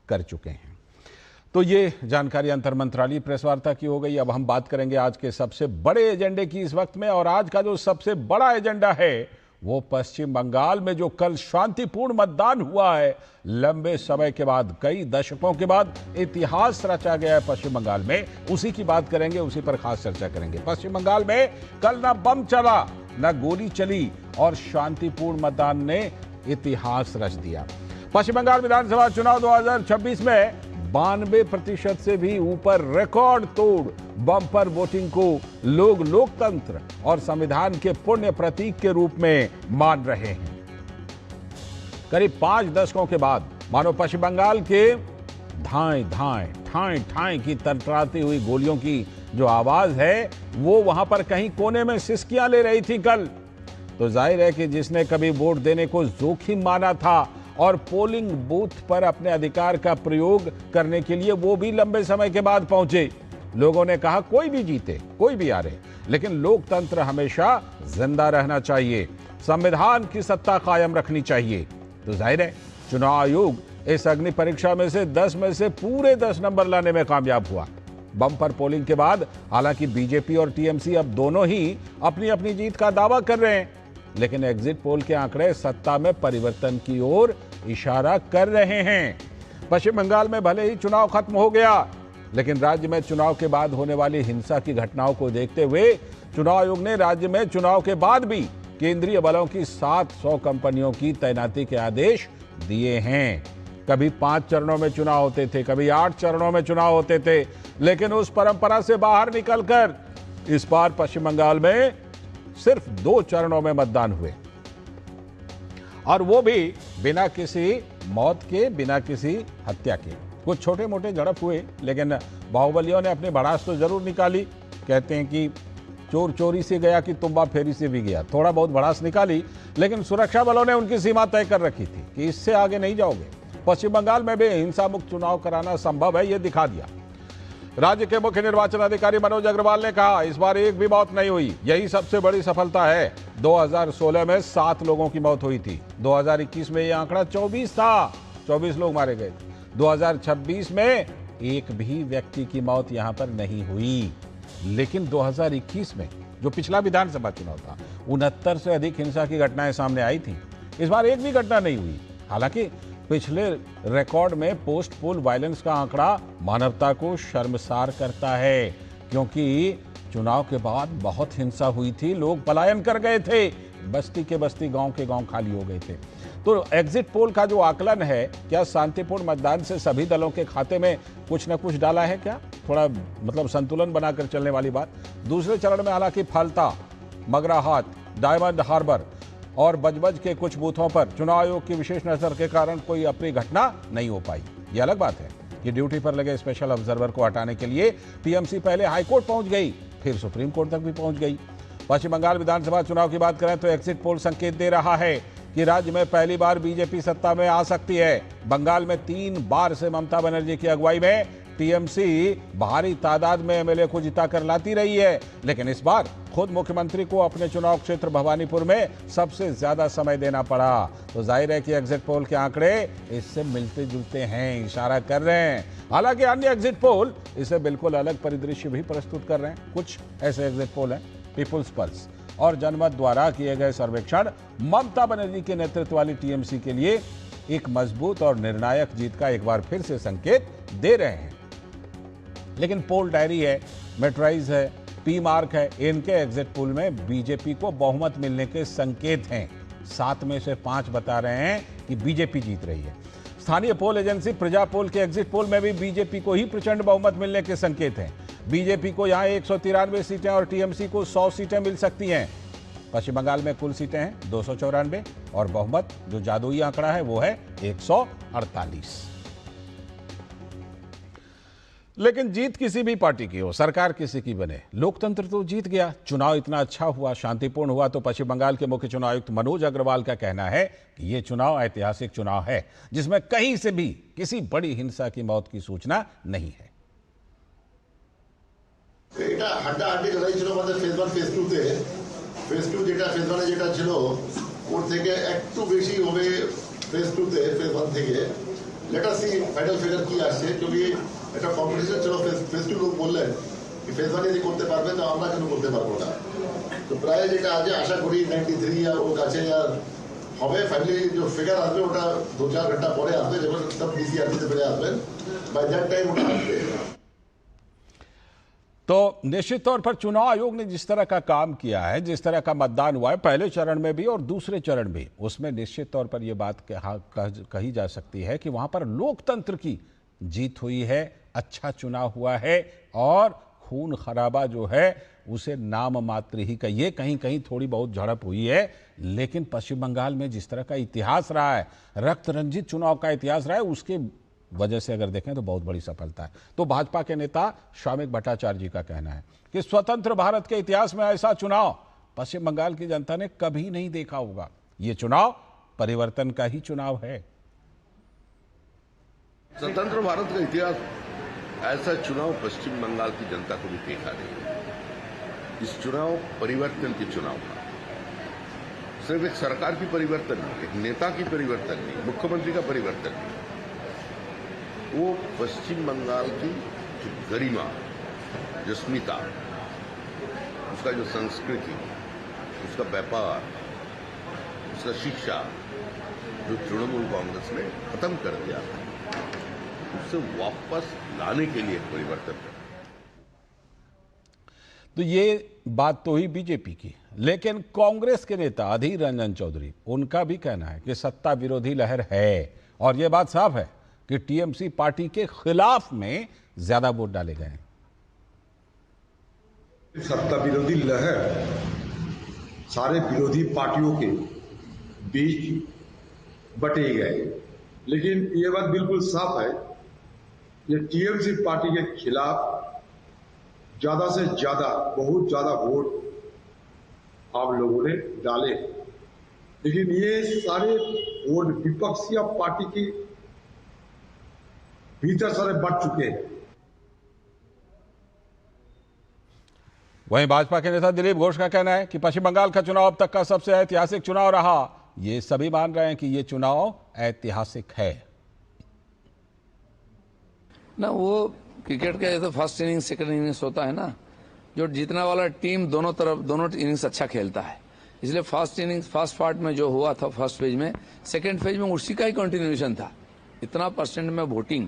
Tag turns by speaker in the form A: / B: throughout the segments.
A: कर चुके हैं। तो ये जानकारी अंतर मंत्रालय प्रेस वार्ता की हो गई। अब हम बात करेंगे आज के सबसे बड़े एजेंडे की इस वक्त में, और आज का जो सबसे बड़ा एजेंडा है वो पश्चिम बंगाल में जो कल शांतिपूर्ण मतदान हुआ है। लंबे समय के बाद, कई दशकों के बाद इतिहास रचा गया है पश्चिम बंगाल में, उसी की बात करेंगे, उसी पर खास चर्चा करेंगे। पश्चिम बंगाल में कल ना बम चला ना गोली चली और शांतिपूर्ण मतदान ने इतिहास रच दिया। पश्चिम बंगाल विधानसभा चुनाव 2026 में 92% से भी ऊपर रिकॉर्ड तोड़ बम्पर वोटिंग को लोग लोकतंत्र और संविधान के पुण्य प्रतीक के रूप में मान रहे हैं। करीब 5 दशकों के बाद मानो पश्चिम बंगाल के धाएं धाएं ठाएं ठाएं की तरतराती हुई गोलियों की जो आवाज है वो वहां पर कहीं कोने में सिसकियां ले रही थी कल। तो जाहिर है कि जिसने कभी वोट देने को जोखिम माना था और पोलिंग बूथ पर अपने अधिकार का प्रयोग करने के लिए वो भी लंबे समय के बाद पहुंचे। लोगों ने कहा कोई भी जीते कोई भी हारे, लेकिन लोकतंत्र हमेशा जिंदा रहना चाहिए, संविधान की सत्ता कायम रखनी चाहिए। तो जाहिर है चुनाव आयोग इस अग्नि परीक्षा में से 10 में से पूरे 10 नंबर लाने में कामयाब हुआ। बम्पर पोलिंग के बाद हालांकि बीजेपी और टीएमसी अब दोनों ही अपनी अपनी जीत का दावा कर रहे हैं, लेकिन एग्जिट पोल के आंकड़े सत्ता में परिवर्तन की ओर इशारा कर रहे हैं। पश्चिम बंगाल में भले ही चुनाव खत्म हो गया, लेकिन राज्य में चुनाव के बाद होने वाली हिंसा की घटनाओं को देखते हुए चुनाव आयोग ने राज्य में चुनाव के बाद भी केंद्रीय बलों की 700 कंपनियों की तैनाती के आदेश दिए हैं। कभी 5 चरणों में चुनाव होते थे, कभी 8 चरणों में चुनाव होते थे, लेकिन उस परंपरा से बाहर निकलकर इस बार पश्चिम बंगाल में सिर्फ 2 चरणों में मतदान हुए, और वो भी बिना किसी मौत के, बिना किसी हत्या के। कुछ छोटे मोटे झड़प हुए, लेकिन बाहुबलियों ने अपनी भड़ास तो जरूर निकाली। कहते हैं कि चोर चोरी से गया कि तुम्बा फेरी से भी गया, थोड़ा बहुत भड़ास निकाली, लेकिन सुरक्षा बलों ने उनकी सीमा तय कर रखी थी कि इससे आगे नहीं जाओगे। पश्चिम बंगाल में भी हिंसा मुक्त चुनाव कराना संभव है, यह दिखा दिया। राज्य के मुख्य निर्वाचन अधिकारी मनोज अग्रवाल ने कहा इस बार एक भी मौत नहीं हुई, यही सबसे बड़ी सफलता है। 2016 में 7 लोगों की मौत हुई थी, 2021 में यह आंकड़ा 24 था, 24 लोग मारे गए। 2026 में एक भी व्यक्ति की मौत यहां पर नहीं हुई, लेकिन 2021 में जो पिछला विधानसभा चुनाव था 69 से अधिक हिंसा की घटनाएं सामने आई थी। इस बार एक भी घटना नहीं हुई। हालांकि पिछले रिकॉर्ड में पोस्ट पोल वायलेंस का आंकड़ा मानवता को शर्मसार करता है, क्योंकि चुनाव के बाद बहुत हिंसा हुई थी, लोग पलायन कर गए थे, बस्ती के बस्ती, गांव के गांव खाली हो गए थे। तो एग्जिट पोल का जो आकलन है, क्या शांतिपूर्ण मतदान से सभी दलों के खाते में कुछ न कुछ डाला है क्या? थोड़ा मतलब संतुलन बनाकर चलने वाली बात। दूसरे चरण में हालांकि फलता, मगराहाट, डायमंड हार्बर और बजबज के कुछ बूथों पर चुनाव आयोग की विशेष नजर के कारण कोई अप्रिय घटना नहीं हो पाई। यह अलग बात है कि ड्यूटी पर लगे स्पेशल ऑब्जर्वर को हटाने के लिए टीएमसी पहले हाईकोर्ट पहुंच गई, फिर सुप्रीम कोर्ट तक भी पहुंच गई। पश्चिम बंगाल विधानसभा चुनाव की बात करें तो एग्जिट पोल संकेत दे रहा है कि राज्य में पहली बार बीजेपी सत्ता में आ सकती है। बंगाल में 3 बार से ममता बनर्जी की अगुवाई में टीएमसी भारी तादाद में एमएलए को जिताकर लाती रही है, लेकिन इस बार खुद मुख्यमंत्री को अपने चुनाव क्षेत्र भवानीपुर में सबसे ज्यादा समय देना पड़ा। तो जाहिर है कि एग्जिट पोल के आंकड़े इससे मिलते जुलते हैं, इशारा कर रहे हैं। हालांकि अन्य एग्जिट पोल इसे बिल्कुल अलग परिदृश्य भी प्रस्तुत कर रहे हैं। कुछ ऐसे एग्जिट पोल हैं, पीपुल्स पल्स और जनमत द्वारा किए गए सर्वेक्षण ममता बनर्जी के नेतृत्व वाली टीएमसी के लिए एक मजबूत और निर्णायक जीत का एक बार फिर से संकेत दे रहे हैं। लेकिन पोल डायरी है, मेट्राइज है, पी मार्क है, इनके एग्जिट पोल में बीजेपी को बहुमत मिलने के संकेत हैं। 7 में से 5 बता रहे हैं कि बीजेपी जीत रही है। स्थानीय पोल एजेंसी प्रजा पोल के एग्जिट पोल में भी बीजेपी को ही प्रचंड बहुमत मिलने के संकेत हैं। बीजेपी को यहां 193 सीटें और टीएमसी को 100 सीटें मिल सकती हैं। पश्चिम बंगाल में कुल सीटें हैं 294 और बहुमत जो जादुई आंकड़ा है वो है 148। लेकिन जीत किसी भी पार्टी की हो, सरकार किसी की बने, लोकतंत्र तो जीत गया। चुनाव इतना अच्छा हुआ, शांतिपूर्ण हुआ, तो पश्चिम बंगाल के मुख्य चुनाव आयुक्त मनोज अग्रवाल का कहना है कि यह चुनाव ऐतिहासिक चुनाव है, जिसमें कहीं से भी किसी बड़ी हिंसा की मौत की सूचना नहीं है।
B: এটা হাড্ডাহাড্ডি লড়াই ছিল আমাদের ফেজ 1 ফেজ 2 তে। ফেজ 2 যেটা ফেজ 1 যেটা ছিল ওর থেকে একটু বেশি হবে ফেজ 2 তে, ফেজ 1 থেকে। Let us see final figure কি আসছে, क्योंकि এটা কম্পিটিশন ছিল। ফেজ 2 লোক বললেন কি ফেজ 1 যদি করতে পারবে তো আমরা কেন করতে পারবো না। তো প্রায় যেটা আছে আশা করি 93 या ওর কাছে হবে। ফাইনালি যে ফিগার আসবে ওটা 2-4 ঘন্টা পরে আসবে, যখন সব ডিসিআরটি से पहले আসবে, বাই দ্যাট টাইম ওটা আসবে।
A: तो निश्चित तौर पर चुनाव आयोग ने जिस तरह का काम किया है, जिस तरह का मतदान हुआ है पहले चरण में भी और दूसरे चरण भी, उसमें निश्चित तौर पर यह बात कही जा सकती है कि वहां पर लोकतंत्र की जीत हुई है, अच्छा चुनाव हुआ है और खून खराबा जो है उसे नाम मात्र ही का, ये कहीं कहीं थोड़ी बहुत झड़प हुई है, लेकिन पश्चिम बंगाल में जिस तरह का इतिहास रहा है, रक्त रंजित चुनाव का इतिहास रहा है, उसके वजह से अगर देखें तो बहुत बड़ी सफलता है। तो भाजपा के नेता श्रमिक भट्टाचार्य जी का कहना है कि स्वतंत्र भारत के इतिहास में ऐसा चुनाव पश्चिम बंगाल की जनता ने कभी नहीं देखा होगा। ये चुनाव परिवर्तन का ही चुनाव है।
C: स्वतंत्र भारत का इतिहास ऐसा चुनाव पश्चिम बंगाल की जनता को भी देखा नहीं। इस चुनाव परिवर्तन के चुनाव था। सिर्फ एक सरकार की परिवर्तन नहीं, एक नेता की परिवर्तन नहीं, मुख्यमंत्री का परिवर्तन नहीं, वो पश्चिम बंगाल की जो गरिमा, जो अस्मिता, उसका जो संस्कृति, उसका व्यापार, उसका शिक्षा, जो तृणमूल कांग्रेस ने खत्म कर दिया था, उसे वापस लाने के लिए परिवर्तन करना।
A: तो ये बात तो हुई बीजेपी की, लेकिन कांग्रेस के नेता अधीर रंजन चौधरी, उनका भी कहना है कि सत्ता विरोधी लहर है और यह बात साफ है कि टीएमसी पार्टी के खिलाफ में ज्यादा वोट डाले गए हैं।
D: सत्ता विरोधी लहर सारे विरोधी पार्टियों के बीच बटे गए, लेकिन ये बात बिल्कुल साफ है, ये टीएमसी पार्टी के खिलाफ ज्यादा से ज्यादा, बहुत ज्यादा वोट आप लोगों ने डाले, लेकिन ये सारे वोट विपक्षी पार्टी की भीतर सारे बढ़ चुके हैं।
A: वहीं भाजपा के नेता दिलीप घोष का कहना है कि पश्चिम बंगाल का चुनाव अब तक का सबसे ऐतिहासिक चुनाव रहा। ये सभी मान रहे हैं कि ये चुनाव ऐतिहासिक है
E: ना। वो क्रिकेट का जैसे फर्स्ट इनिंग्स सेकंड इनिंग्स होता है ना, जो जीतने वाला टीम दोनों इनिंग्स अच्छा खेलता है, इसलिए फर्स्ट पार्ट में जो हुआ था फर्स्ट फेज में, सेकंड फेज में उसी का ही कंटिन्यूएशन था। इतना परसेंट में वोटिंग,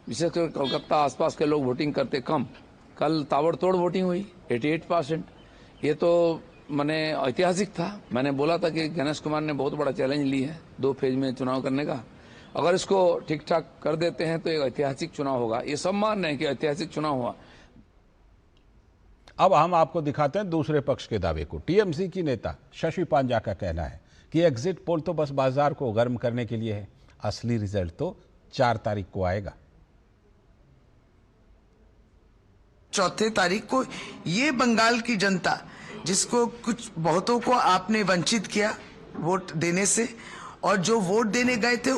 E: विशेषकर कोलकाता आसपास के लोग वोटिंग करते कम, कल ताबड़तोड़ वोटिंग हुई 88%। ये तो मैंने ऐतिहासिक था। मैंने बोला था कि गणेश कुमार ने बहुत बड़ा चैलेंज ली है 2 फेज में चुनाव करने का, अगर इसको ठीक ठाक कर देते हैं तो एक ऐतिहासिक चुनाव होगा। ये सब मान रहे हैं कि ऐतिहासिक चुनाव हुआ।
A: अब हम आपको दिखाते हैं दूसरे पक्ष के दावे को। टीएमसी की नेता शशि पांजा का कहना है कि एग्जिट पोल तो बस बाजार को गर्म करने के लिए है, असली रिजल्ट तो 4 तारीख को आएगा।
F: 4 तारीख को ये बंगाल की जनता, जिसको कुछ बहुतों को आपने वंचित किया वोट देने से, और जो वोट देने गए थे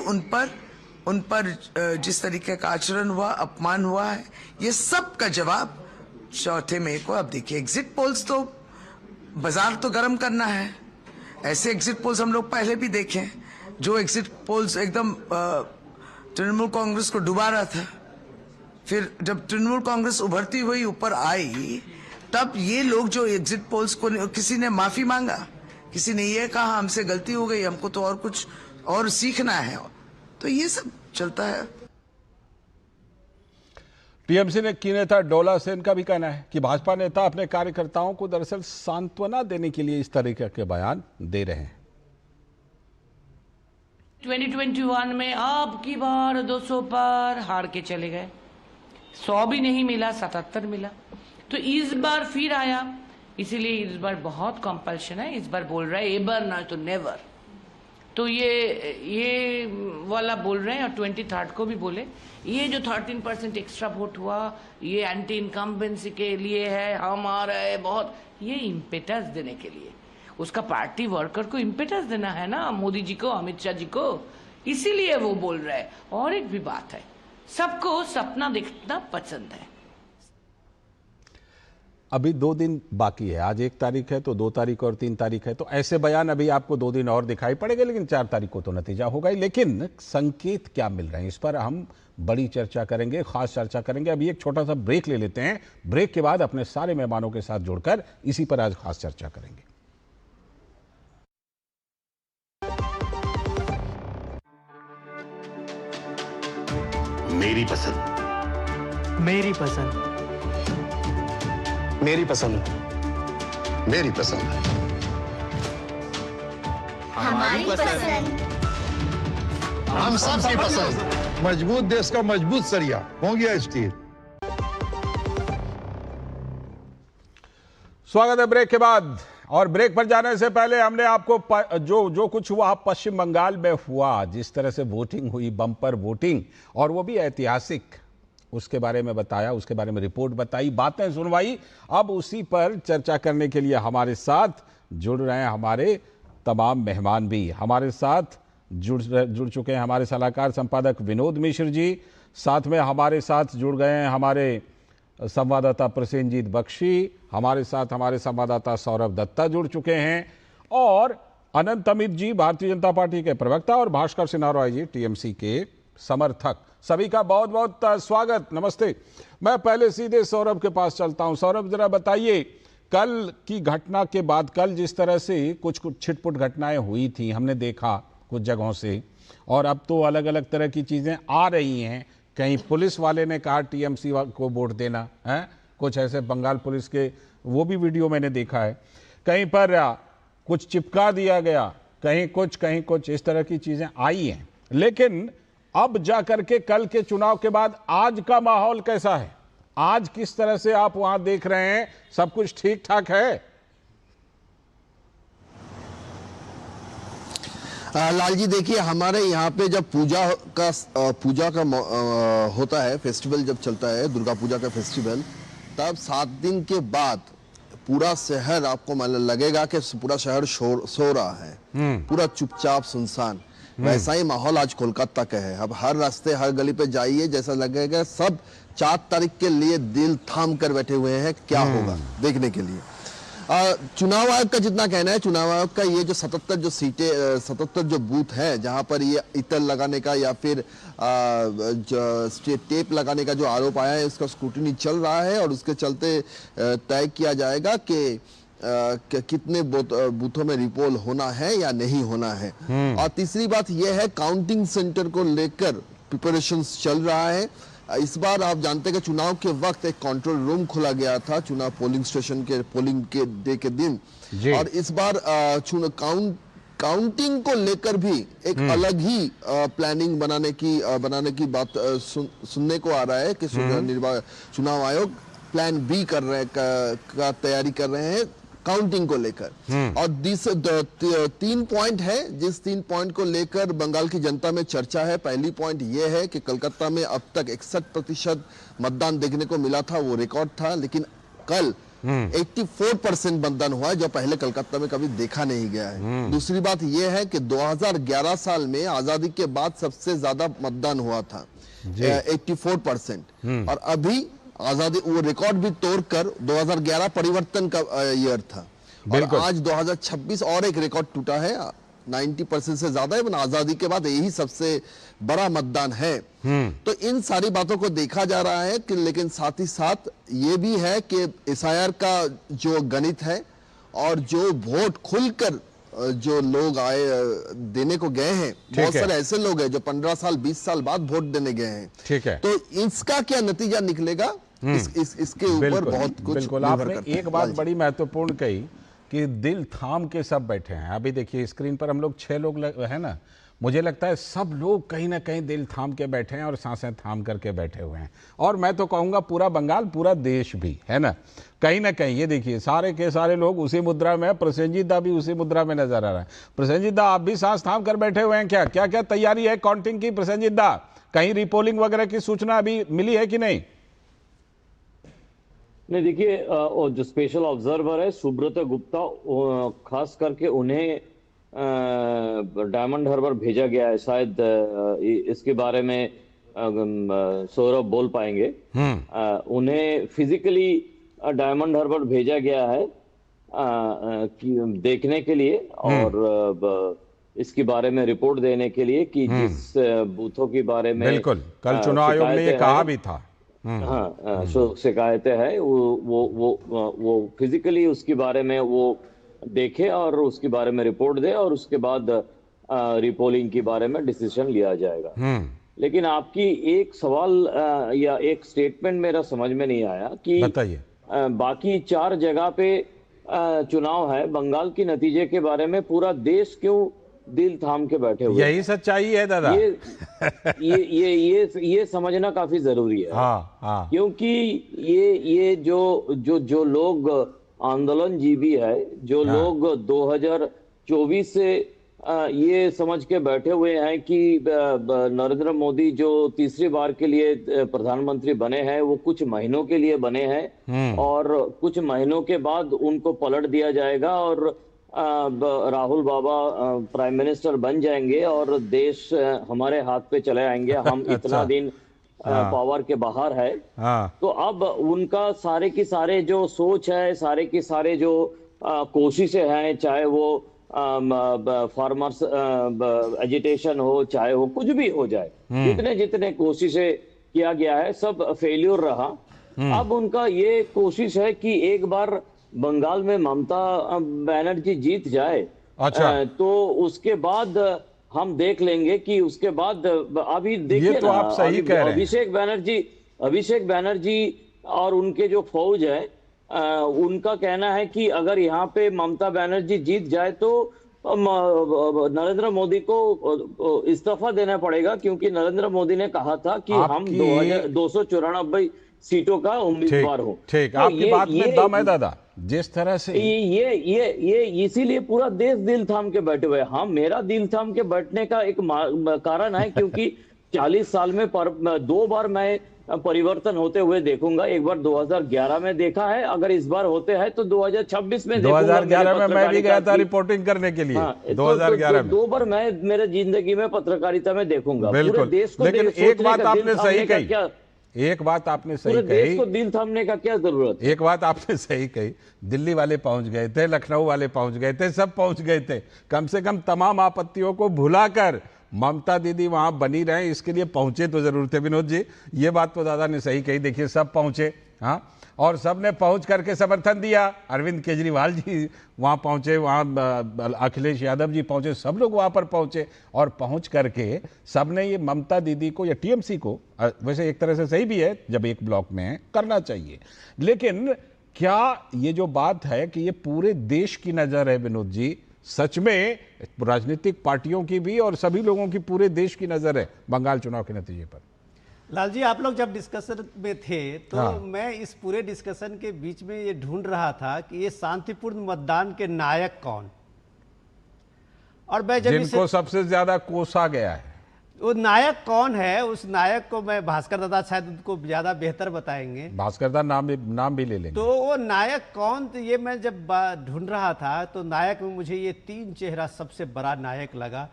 F: उन पर जिस तरीके का आचरण हुआ, अपमान हुआ है, ये सब का जवाब 4 मई को। अब देखिए, एग्जिट पोल्स तो बाजार तो गर्म करना है। ऐसे एग्जिट पोल्स हम लोग पहले भी देखे, जो एग्जिट पोल्स एकदम तृणमूल कांग्रेस को डुबा रहा था। फिर जब तृणमूल कांग्रेस उभरती हुई ऊपर आई, तब ये लोग जो एग्जिट पोल्स को, किसी ने माफी मांगा, किसी ने ये कहा हमसे गलती हो गई, हमको तो और कुछ और सीखना है, तो ये सब चलता है।
A: टीएमसी ने की नेता डोला सेन का भी कहना है कि भाजपा नेता अपने कार्यकर्ताओं को दरअसल सांत्वना देने के लिए इस तरीके के बयान दे रहे हैं।
G: 2021 में अब की बार 200 पर हार के चले गए, 100 भी नहीं मिला, 77 मिला। तो इस बार फिर आया, इसीलिए इस बार बहुत कंपल्शन है। इस बार बोल रहा है एबर ना तो नेवर। तो ये वाला बोल रहे हैं, और 23rd को भी बोले। ये जो 13% एक्स्ट्रा वोट हुआ, ये एंटी इनकम्बेंसी के लिए है, हम आ रहे हैं बहुत, ये इम्पेटस देने के लिए, उसका पार्टी वर्कर को इम्पेटस देना है ना, मोदी जी को, अमित शाह जी को, इसीलिए वो बोल रहे हैं। और एक भी बात है, सबको सपना देखना पसंद है।
A: अभी 2 दिन बाकी है, आज 1 तारीख है तो 2 तारीख और 3 तारीख है, तो ऐसे बयान अभी आपको 2 दिन और दिखाई पड़ेगा, लेकिन 4 तारीख को तो नतीजा होगा ही। लेकिन संकेत क्या मिल रहे हैं, इस पर हम बड़ी चर्चा करेंगे, खास चर्चा करेंगे। अभी एक छोटा सा ब्रेक ले लेते हैं, ब्रेक के बाद अपने सारे मेहमानों के साथ जुड़कर इसी पर आज खास चर्चा करेंगे।
H: मेरी पसंद,
I: मेरी पसंद,
H: मेरी पसंद, मेरी पसंद,
J: हमारी पसंद,
H: हम सबकी पसंद।
D: मजबूत देश का मजबूत सरिया हो गया स्टील।
A: स्वागत है ब्रेक के बाद। और ब्रेक पर जाने से पहले हमने आपको जो कुछ हुआ पश्चिम बंगाल में हुआ, जिस तरह से वोटिंग हुई, बम्पर वोटिंग, और वो भी ऐतिहासिक, उसके बारे में बताया, उसके बारे में रिपोर्ट बताई, बातें सुनवाई। अब उसी पर चर्चा करने के लिए हमारे साथ जुड़ रहे हैं हमारे तमाम मेहमान भी। हमारे साथ जुड़ चुके हैं हमारे सलाहकार संपादक विनोद मिश्र जी, साथ में हमारे साथ जुड़ गए हैं हमारे संवाददाता प्रसेनजीत बख्शी, हमारे साथ हमारे संवाददाता सौरभ दत्ता जुड़ चुके हैं, और अनंत अमित जी भारतीय जनता पार्टी के प्रवक्ता, और भास्कर सिन्हा रॉय जी टीएमसी के समर्थक। सभी का बहुत बहुत स्वागत, नमस्ते। मैं पहले सीधे सौरभ के पास चलता हूं। सौरभ, जरा बताइए, कल की घटना के बाद, कल जिस तरह से कुछ छिटपुट घटनाएं हुई थी, हमने देखा कुछ जगहों से, और अब तो अलग अलग तरह की चीजें आ रही हैं। कहीं पुलिस वाले ने कहा टीएमसी को वोट देना है, कुछ ऐसे बंगाल पुलिस के, वो भी वीडियो मैंने देखा है। कहीं पर कुछ चिपका दिया गया, कहीं कुछ इस तरह की चीजें आई हैं। लेकिन अब जाकर के कल के चुनाव के बाद आज का माहौल कैसा है? आज किस तरह से आप वहां देख रहे हैं? सब कुछ ठीक ठाक है?
K: लाल जी, देखिए, हमारे यहाँ पे जब पूजा का होता है, फेस्टिवल जब चलता है, दुर्गा पूजा का फेस्टिवल, तब 7 दिन के बाद पूरा शहर, आपको लगेगा कि पूरा शहर सो रहा है, पूरा चुपचाप सुनसान। वैसा ही माहौल आज कोलकाता का है। अब हर रास्ते, हर गली पे जाइए, जैसा लगेगा सब 4 तारीख के लिए दिल थाम कर बैठे हुए हैं, क्या होगा देखने के लिए। चुनाव आयोग का जितना कहना है, चुनाव आयोग का ये जो 77 जो बूथ है, जहां पर ये इतर लगाने का या फिर टेप लगाने का जो आरोप आया है, उसका स्क्रूटिनी चल रहा है, और उसके चलते तय किया जाएगा कि कितने बूथों में रिपोल होना है या नहीं होना है। और तीसरी बात यह है, काउंटिंग सेंटर को लेकर प्रिपरेशंस चल रहा है। इस बार आप जानते हैं कि चुनाव के वक्त एक कंट्रोल रूम खोला गया था, चुनाव पोलिंग स्टेशन के पोलिंग के डे के दिन, और इस बार काउंटिंग को लेकर भी एक अलग ही प्लानिंग बनाने की बात सुनने को आ रहा है कि चुनाव आयोग प्लान बी का तैयारी कर रहे हैं काउंटिंग को लेकर। और 3 पॉइंट है, जिस 3 पॉइंट को लेकर बंगाल की जनता में चर्चा है। पहली पॉइंट यह है कि कलकत्ता में अब तक 61% मतदान देखने को मिला था, वो रिकॉर्ड था, लेकिन कल 84% मतदान हुआ है, जो पहले कलकत्ता में कभी देखा नहीं गया है। दूसरी बात यह है कि 2011 साल में आजादी के बाद सबसे ज्यादा मतदान हुआ था, 84%, और अभी आजादी वो रिकॉर्ड भी तोड़कर 2011 परिवर्तन का ईयर था, और आज 2026 और एक रिकॉर्ड टूटा है, 90% से ज्यादा है। आजादी के बाद यही सबसे बड़ा मतदान है। तो इन सारी बातों को देखा जा रहा है कि, लेकिन साथ ही साथ ये भी है कि एसआईआर का जो गणित है, और जो वोट खुलकर जो लोग आए देने को गए हैं, बहुत सारे ऐसे लोग हैं जो 15 साल 20 साल बाद वोट देने गए हैं।
A: ठीक है,
K: तो इसका क्या नतीजा निकलेगा, इसके ऊपर बहुत कुछ।
A: बिल्कुल, आपने एक बात बड़ी महत्वपूर्ण कही कि दिल थाम के सब बैठे हैं। अभी देखिए स्क्रीन पर हम लोग 6 लोग है ना, मुझे लगता है सब लोग कहीं ना कहीं दिल थाम के बैठे हैं और सांसें थाम करके बैठे हुए हैं। और मैं तो कहूँगा पूरा बंगाल, पूरा देश भी, है ना, कहीं ना कहीं। ये देखिए सारे के सारे लोग उसी मुद्रा में, प्रसेनजीत दा भी उसी मुद्रा में नजर आ रहा है। प्रसेनजीत दा, आप भी सांस थाम कर बैठे हुए हैं क्या? क्या क्या तैयारी है काउंटिंग की प्रसेनजीत दा? कहीं रिपोलिंग वगैरह की सूचना अभी मिली है कि नहीं?
L: नहीं, देखिए, जो स्पेशल ऑब्जर्वर है सुब्रत गुप्ता, खास करके उन्हें डायमंड हार्बर भेजा गया है। शायद इसके बारे में सौरभ बोल पाएंगे। उन्हें फिजिकली डायमंड हार्बर भेजा गया है देखने के लिए और इसके बारे में रिपोर्ट देने के लिए कि जिस बूथों के बारे में
A: बिल्कुल कल चुनाव आयोग ने ये कहा भी था।
L: हाँ, शिकायतें हैं वो फिजिकली उसके बारे में वो देखे और उसके बारे में रिपोर्ट दे और उसके बाद रिपोलिंग के बारे में डिसीजन लिया जाएगा। लेकिन आपकी एक सवाल या एक स्टेटमेंट मेरा समझ में नहीं आया कि
A: बताइए
L: बाकी 4 जगह पे चुनाव है, बंगाल के नतीजे के बारे में पूरा देश क्यों दिल थाम के बैठे हुए?
A: यही सच्चाई है दादा।
L: ये समझना काफी जरूरी है।
A: हाँ।
L: क्योंकि ये जो लोग आंदोलन जीवी है, जो लोग 2024 से ये समझ के बैठे हुए हैं कि नरेंद्र मोदी जो तीसरी बार के लिए प्रधानमंत्री बने हैं वो कुछ महीनों के लिए बने हैं और कुछ महीनों के बाद उनको पलट दिया जाएगा और राहुल बाबा प्राइम मिनिस्टर बन जाएंगे और देश हमारे हाथ पे चले आएंगे, हम इतना दिन पावर के बाहर है। तो अब उनका सारे की सारे जो सोच है, सारे की सारे जो कोशिशें हैं, चाहे वो फार्मर्स एजिटेशन हो, चाहे वो कुछ भी हो जाए, जितने कोशिशें किया गया है सब फेल्यूर रहा। अब उनका ये कोशिश है कि एक बार बंगाल में ममता बनर्जी जीत जाए।
A: अच्छा।
L: तो उसके बाद हम देख लेंगे कि उसके बाद अभी देखिए
A: ये तो आप सही कह रहे हैं।
L: अभिषेक बनर्जी और उनके जो फौज है उनका कहना है कि अगर यहाँ पे ममता बनर्जी जीत जाए तो नरेंद्र मोदी को इस्तीफा देना पड़ेगा, क्योंकि नरेंद्र मोदी ने कहा था कि हम 294 सीटों का उम्मीदवार हूँ।
A: ठीक, आपकी बात में दम है दादा। जिस तरह से
L: ये इसीलिए पूरा देश दिल थाम के बैठे हुए। हाँ, मेरा दिल थाम के बैठने का एक कारण है क्योंकि 40 साल में 2 बार मैं परिवर्तन होते हुए देखूंगा। एक बार 2011 में देखा है, अगर इस बार होते हैं तो 2026 में
A: 2011 में मैं भी गया था रिपोर्टिंग करने के लिए।
L: हाँ,
A: 2011 में
L: 2 बार मैं मेरे जिंदगी में पत्रकारिता में देखूंगा।
A: बिल्कुल।
L: पूरे देश को
A: लेकिन एक बात आपने सही कही,
L: देश को दिल थामने का क्या जरूरत?
A: एक बात आपने सही कही, दिल्ली वाले पहुंच गए थे, लखनऊ वाले पहुंच गए थे, सब पहुंच गए थे। कम से कम तमाम आपत्तियों को भुलाकर ममता दीदी वहां बनी रहे, इसके लिए पहुंचे तो जरूर थे। विनोद जी, ये बात तो दादा ने सही कही। देखिए सब पहुंचे, हाँ, और सब ने पहुंच करके समर्थन दिया। अरविंद केजरीवाल जी वहां पहुंचे, वहां अखिलेश यादव जी पहुंचे, सब लोग वहां पर पहुंचे और पहुंच करके सब ने ये ममता दीदी को या टीएमसी को, वैसे एक तरह से सही भी है जब एक ब्लॉक में है, करना चाहिए। लेकिन क्या ये जो बात है कि ये पूरे देश की नजर है विनोद जी, सच में राजनीतिक पार्टियों की भी और सभी लोगों की, पूरे देश की नजर है बंगाल चुनाव के नतीजे पर?
M: लाल जी, आप लोग जब डिस्कशन में थे तो मैं इस पूरे डिस्कशन के बीच में ये ढूंढ रहा था कि ये शांतिपूर्ण मतदान के नायक कौन, और मैं जब
A: जिनको सबसे ज्यादा कोसा गया है
M: वो नायक कौन है, उस नायक को मैं, भास्कर दादा शायद उनको ज्यादा बेहतर बताएंगे।
A: भास्कर दादा नाम भी ले लेंगे।
M: तो वो नायक कौन, तो ये मैं जब ढूंढ रहा था तो नायक में मुझे ये 3 चेहरा सबसे बड़ा नायक लगा।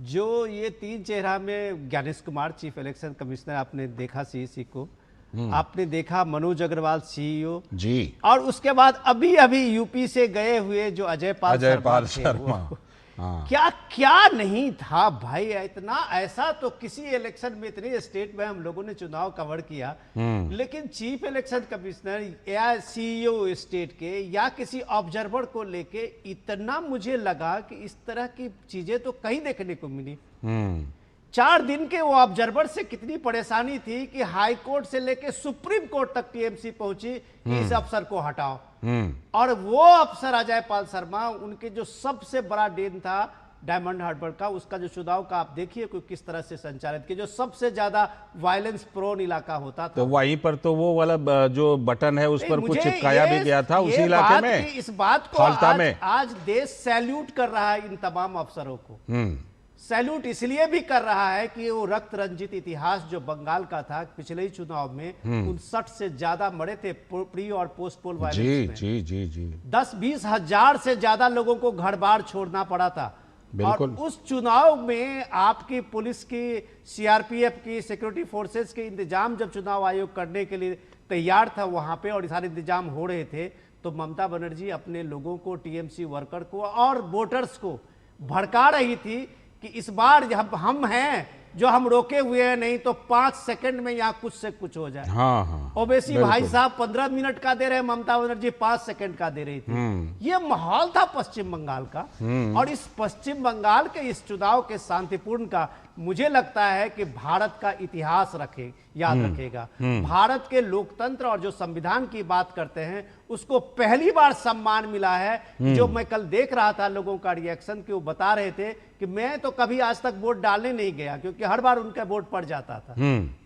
M: जो ये 3 चेहरा में Gyanesh Kumar chief election commissioner, आपने देखा सीईसी को, आपने देखा मनोज अग्रवाल सीईओ
A: जी,
M: और उसके बाद अभी यूपी से गए हुए जो अजय पाल शर्मा। क्या नहीं था भाई, इतना ऐसा तो किसी इलेक्शन में, इतने स्टेट में हम लोगों ने चुनाव कवर किया, लेकिन चीफ इलेक्शन कमिश्नर या सीईओ स्टेट के या किसी ऑब्जर्वर को लेके इतना मुझे लगा कि इस तरह की चीजें तो कहीं देखने को मिली। 4 दिन के वो ऑब्जर्वर से कितनी परेशानी थी कि हाई कोर्ट से लेके सुप्रीम कोर्ट तक टीएमसी पहुंची कि इस अफसर को हटाओ, और वो अफसर अजय पाल शर्मा, उनके जो सबसे बड़ा डेन था डायमंड हार्बर का, उसका जो चुनाव का आप देखिए कि किस तरह से संचालित किया, जो सबसे ज्यादा वायलेंस प्रोन इलाका होता था।
A: तो वहीं पर तो वो वाला जो बटन है उस पर कुछ चिपकाया भी गया था उसी इलाके में।
M: इस बात को आज देश सैल्यूट कर रहा है इन तमाम अफसरों को। सैल्यूट इसलिए भी कर रहा है कि वो रक्त रंजित इतिहास जो बंगाल का था, पिछले ही चुनाव में 59 से ज्यादा मरे थे प्री और पोस्ट पोल वायलेंस में।
A: जी
M: 10-20 हजार से ज्यादा लोगों को घर बार छोड़ना पड़ा था। और उस चुनाव में आपकी पुलिस की, सीआरपीएफ की, सिक्योरिटी फोर्सेस के इंतजाम जब चुनाव आयोग करने के लिए तैयार था वहां पे और सारे इंतजाम हो रहे थे, तो ममता बनर्जी अपने लोगों को, टीएमसी वर्कर को और वोटर्स को भड़का रही थी कि इस बार जब हम हैं जो हम रोके हुए हैं, नहीं तो 5 सेकंड में यहाँ कुछ से कुछ हो जाए।
A: हाँ हाँ,
M: ओवैसी भाई साहब 15 मिनट का दे रहे हैं, ममता बनर्जी 5 सेकंड का दे रही थी। ये माहौल था पश्चिम बंगाल का। और इस पश्चिम बंगाल के इस चुनाव के शांतिपूर्ण का मुझे लगता है कि भारत का इतिहास याद रखेगा। भारत के लोकतंत्र और जो संविधान की बात करते हैं उसको पहली बार सम्मान मिला है। जो मैं कल देख रहा था लोगों का रिएक्शन कि वो बता रहे थे कि मैं तो कभी आज तक वोट डालने नहीं गया क्योंकि हर बार उनका वोट पड़ जाता था।